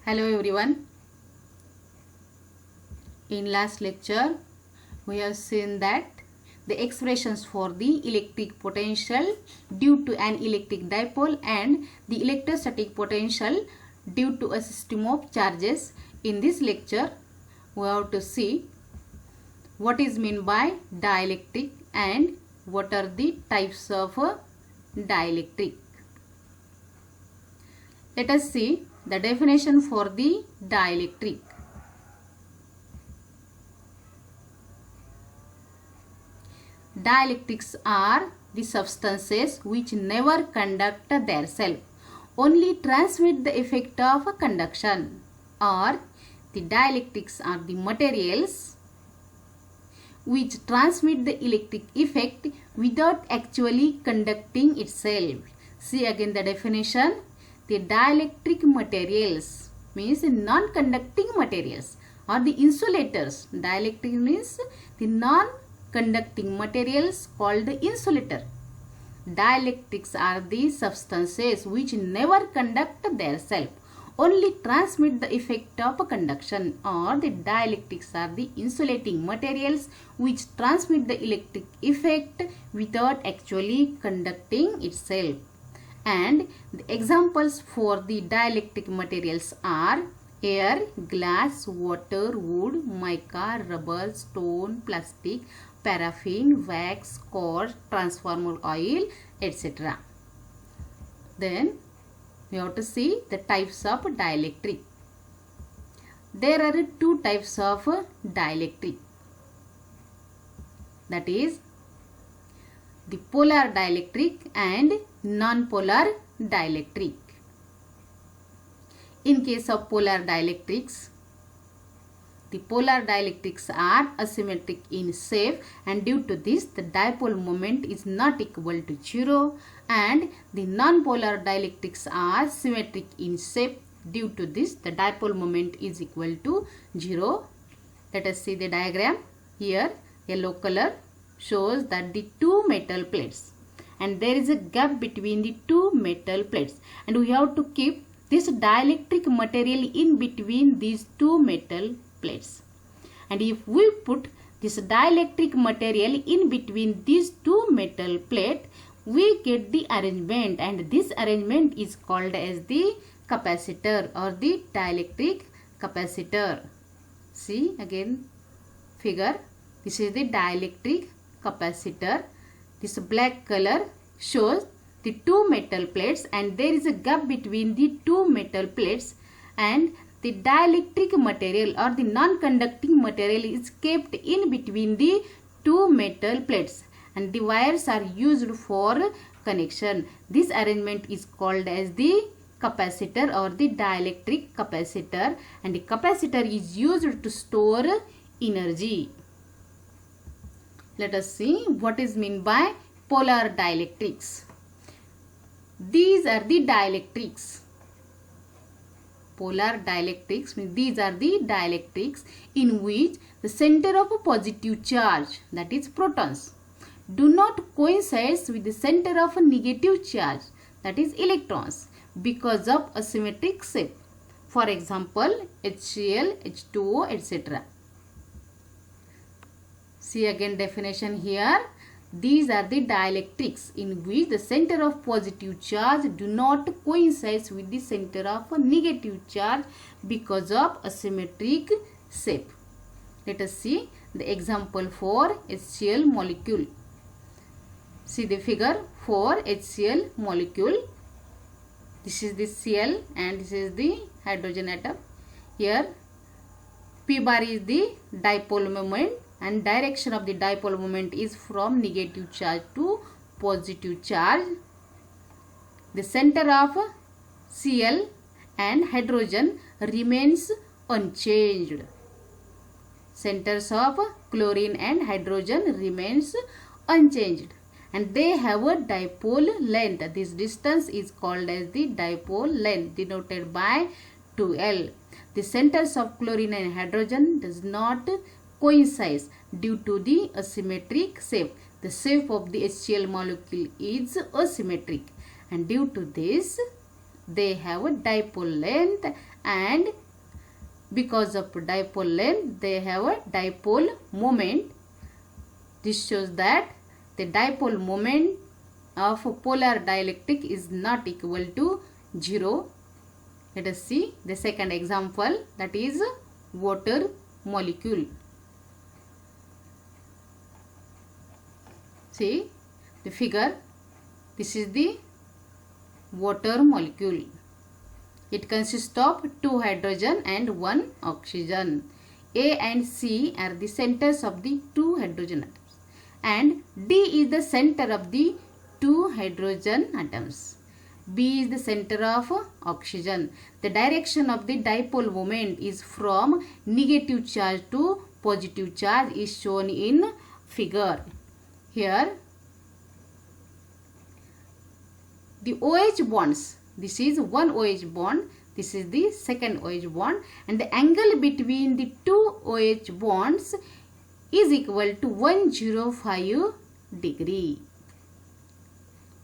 Hello everyone. In last lecture, we have seen that the expressions for the electric potential due to an electric dipole and the electrostatic potential due to a system of charges. In this lecture, we have to see what is meant by dielectric and what are the types of dielectric. Let us see the definition for the dielectric. Dielectrics are the substances which never conduct themselves, only transmit the effect of conduction, or the dielectrics are the materials which transmit the electric effect without actually conducting itself. See again the definition. The dielectric materials means non-conducting materials or the insulators. Dielectric means the non-conducting materials called the insulator. Dielectrics are the substances which never conduct themselves, only transmit the effect of conduction, or the dielectrics are the insulating materials which transmit the electric effect without actually conducting itself. And the examples for the dielectric materials are air, glass, water, wood, mica, rubber, stone, plastic, paraffin, wax, cork, transformer oil, etc. Then we have to see the types of dielectric. There are two types of dielectric. That is the polar dielectric and non-polar dielectric. In case of polar dielectrics, the polar dielectrics are asymmetric in shape, and due to this the dipole moment is not equal to 0, and the non-polar dielectrics are symmetric in shape. Due to this the dipole moment is equal to 0. Let us see the diagram. Here yellow color shows that the two metal plates, and there is a gap between the two metal plates, and we have to keep this dielectric material in between these two metal plates. And if we put this dielectric material in between these two metal plates, we get the arrangement, and this arrangement is called as the capacitor or the dielectric capacitor. See again figure. This is the dielectric capacitor. This black color shows the two metal plates, and there is a gap between the two metal plates, and the dielectric material or the non-conducting material is kept in between the two metal plates, and the wires are used for connection. This arrangement is called as the capacitor or the dielectric capacitor, and the capacitor is used to store energy. Let us see what is meant by polar dielectrics. These are the dielectrics. Polar dielectrics means these are the dielectrics in which the center of a positive charge, that is protons, do not coincide with the center of a negative charge, that is electrons, because of asymmetric shape. For example, HCl, H2O, etc. See again definition here. These are the dielectrics in which the center of positive charge do not coincide with the center of a negative charge because of asymmetric shape. Let us see the example for HCl molecule. See the figure for HCl molecule. This is the Cl and this is the hydrogen atom. Here P bar is the dipole moment, and direction of the dipole moment is from negative charge to positive charge. The center of Cl and hydrogen remains unchanged. Centers of chlorine and hydrogen remains unchanged, and they have a dipole length. This distance is called as the dipole length, denoted by 2L. The centers of chlorine and hydrogen does not coincide due to the asymmetric shape. The shape of the HCl molecule is asymmetric, and due to this they have a dipole length and because of dipole length they have a dipole moment. This shows that the dipole moment of polar dielectric is not equal to 0. Let us see the second example, that is water molecule. See the figure, this is the water molecule. It consists of 2 hydrogen and 1 oxygen. A and C are the centers of the 2 hydrogen atoms and D is the center of the 2 hydrogen atoms. B is the center of oxygen. The direction of the dipole moment is from negative charge to positive charge is shown in figure. Here the OH bonds, this is one OH bond, this is the second OH bond, and the angle between the 2 OH bonds is equal to 105 degree.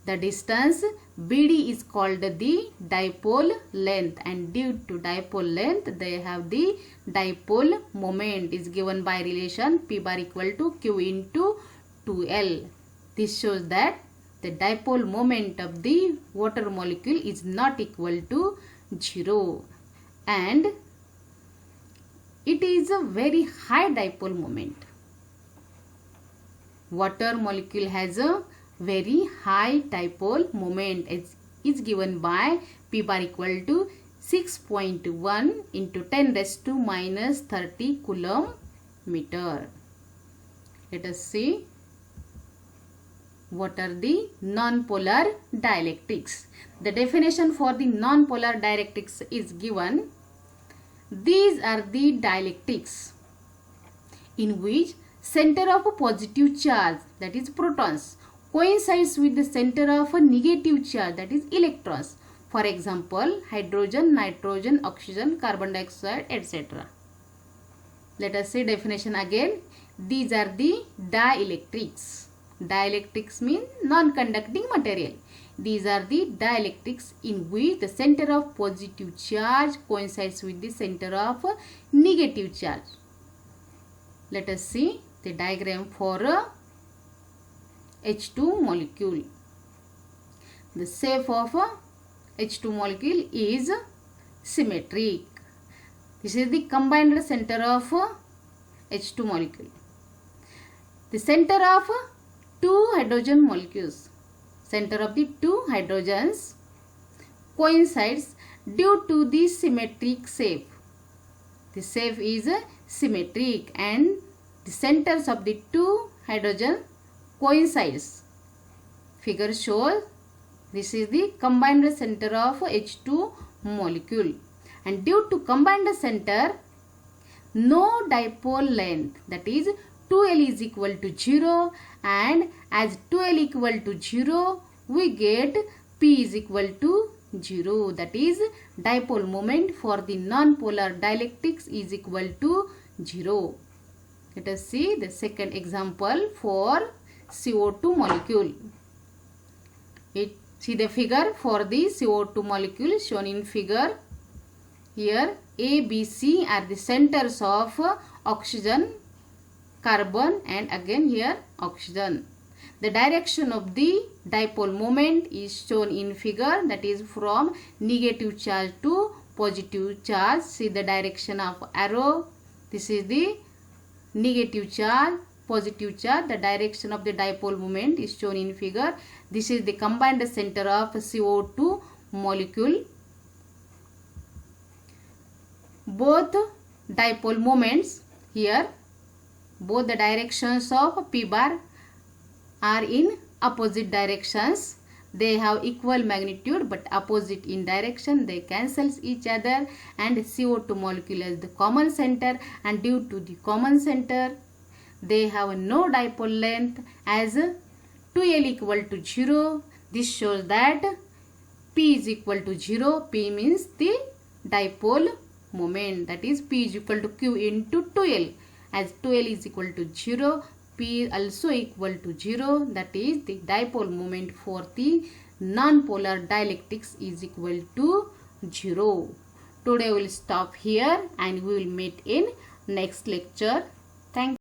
The distance BD is called the dipole length, and due to dipole length they have the dipole moment is given by relation P bar equal to Q into 2L. This shows that the dipole moment of the water molecule is not equal to 0 and it is a very high dipole moment. Water molecule has a very high dipole moment. It is given by P bar equal to 6.1 into 10 raised to minus 30 coulomb meter. Let us see what are the non-polar dielectrics. The definition for the non-polar dielectrics is given. These are the dielectrics in which center of a positive charge, that is protons, coincides with the center of a negative charge, that is electrons. For example, hydrogen, nitrogen, oxygen, carbon dioxide, etc. Let us see definition again. These are the dielectrics. Dielectrics means non-conducting material. These are the dielectrics in which the center of positive charge coincides with the center of negative charge. Let us see the diagram for a H2 molecule. The shape of a H2 molecule is symmetric. This is the combined center of H2 molecule. The center of 2 hydrogen molecules, center of the 2 hydrogens coincides due to the symmetric shape. The shape is symmetric and the centers of the 2 hydrogen coincides. Figure shows this is the combined center of H2 molecule, and due to combined center no dipole length, that is 2L is equal to 0, and as 2L equal to 0 we get P is equal to 0, that is dipole moment for the non-polar dielectrics is equal to 0. Let us see the second example for CO2 molecule. See the figure for the CO2 molecule shown in figure. Here A, B, C are the centers of oxygen, carbon, and again here oxygen. The direction of the dipole moment is shown in figure, that is from negative charge to positive charge. See the direction of arrow. This is the negative charge, positive charge. The direction of the dipole moment is shown in figure. This is the combined center of CO2 molecule. Both dipole moments here, both the directions of P bar are in opposite directions. They have equal magnitude but opposite in direction. They cancel each other, and CO2 molecule has the common center, and due to the common center they have no dipole length as 2L equal to 0. This shows that P is equal to 0. P means the dipole moment, that is P is equal to Q into 2L. As 2L is equal to 0, P is also equal to 0, that is the dipole moment for the non-polar dielectrics is equal to 0. today we will stop here and we will meet in next lecture. Thank you.